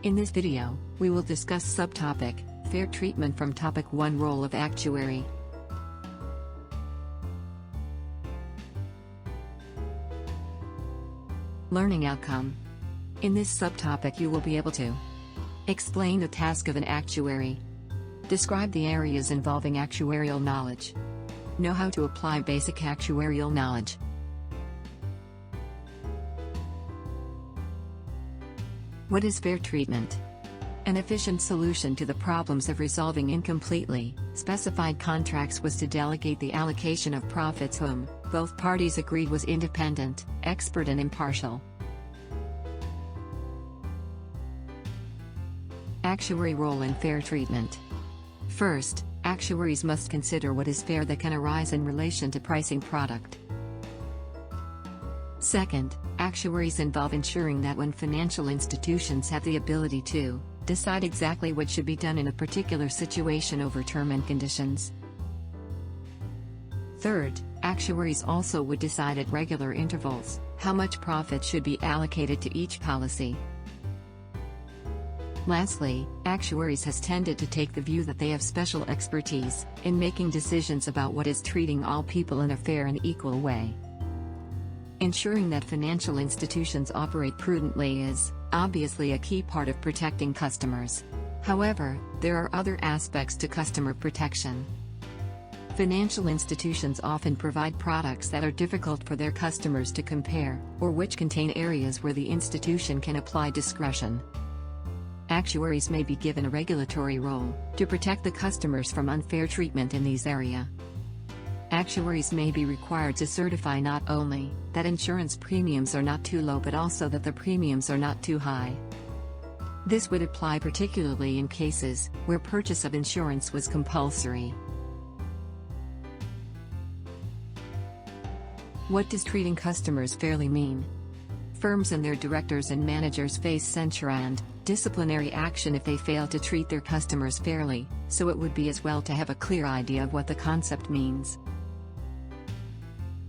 In this video, we will discuss subtopic, Fair Treatment from Topic 1 Role of Actuary. Learning outcome. In this subtopic you will be able to explain the task of an actuary, describe the areas involving actuarial knowledge, know how to apply basic actuarial knowledge. What is fair treatment? An efficient solution to the problems of resolving incompletely specified contracts was to delegate the allocation of profits whom both parties agreed was independent, expert and impartial. Actuary role in fair treatment. First, actuaries must consider what is fair that can arise in relation to pricing product. Second, actuaries involve ensuring that when financial institutions have the ability to decide exactly what should be done in a particular situation over term and conditions. Third, actuaries also would decide at regular intervals how much profit should be allocated to each policy. Lastly, actuaries has tended to take the view that they have special expertise in making decisions about what is treating all people in a fair and equal way. Ensuring that financial institutions operate prudently is, obviously, a key part of protecting customers. However, there are other aspects to customer protection. Financial institutions often provide products that are difficult for their customers to compare, or which contain areas where the institution can apply discretion. Actuaries may be given a regulatory role to protect the customers from unfair treatment in these areas. Actuaries may be required to certify not only that insurance premiums are not too low but also that the premiums are not too high. This would apply particularly in cases where purchase of insurance was compulsory. What does treating customers fairly mean? Firms and their directors and managers face censure and disciplinary action if they fail to treat their customers fairly, so it would be as well to have a clear idea of what the concept means.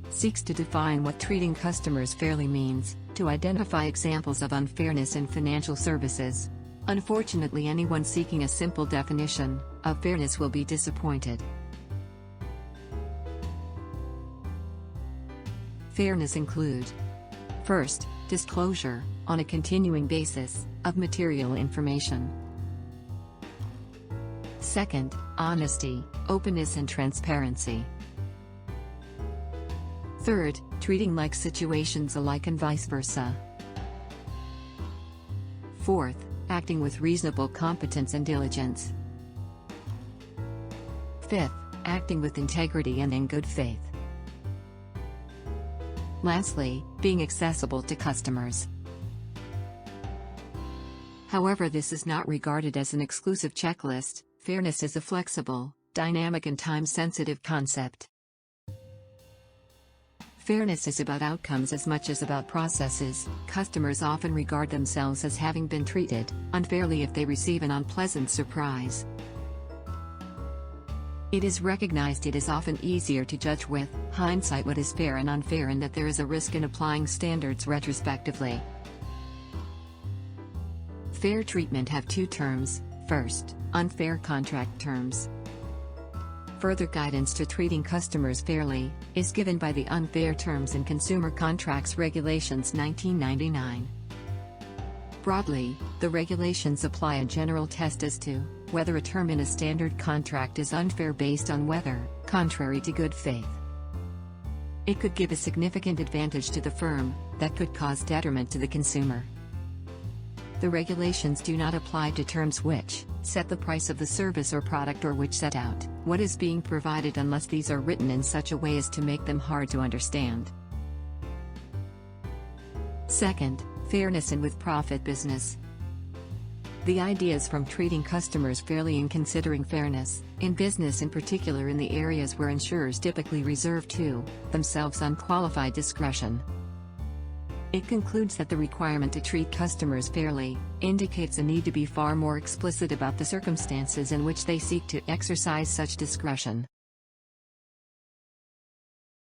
Seeks to define what treating customers fairly means, to identify examples of unfairness in financial services. Unfortunately, anyone seeking a simple definition of fairness will be disappointed. Fairness include: first, disclosure, on a continuing basis, of material information. Second, honesty, openness and transparency. Third, treating like situations alike and vice versa. Fourth, acting with reasonable competence and diligence. Fifth, acting with integrity and in good faith. Lastly, being accessible to customers. However, this is not regarded as an exclusive checklist. Fairness is a flexible, dynamic and time-sensitive concept. Fairness is about outcomes as much as about processes. Customers often regard themselves as having been treated unfairly if they receive an unpleasant surprise. It is recognized it is often easier to judge with hindsight what is fair and unfair, and that there is a risk in applying standards retrospectively. Fair treatment have two terms. First, unfair contract terms. Further guidance to treating customers fairly is given by the Unfair Terms in Consumer Contracts Regulations 1999. Broadly, the regulations apply a general test as to whether a term in a standard contract is unfair based on whether contrary to good faith. It could give a significant advantage to the firm that could cause detriment to the consumer. The regulations do not apply to terms which set the price of the service or product, or which set out what is being provided, unless these are written in such a way as to make them hard to understand. Second, fairness in with-profit business. The ideas from treating customers fairly and considering fairness in business, in particular in the areas where insurers typically reserve to themselves unqualified discretion. It concludes that the requirement to treat customers fairly indicates a need to be far more explicit about the circumstances in which they seek to exercise such discretion.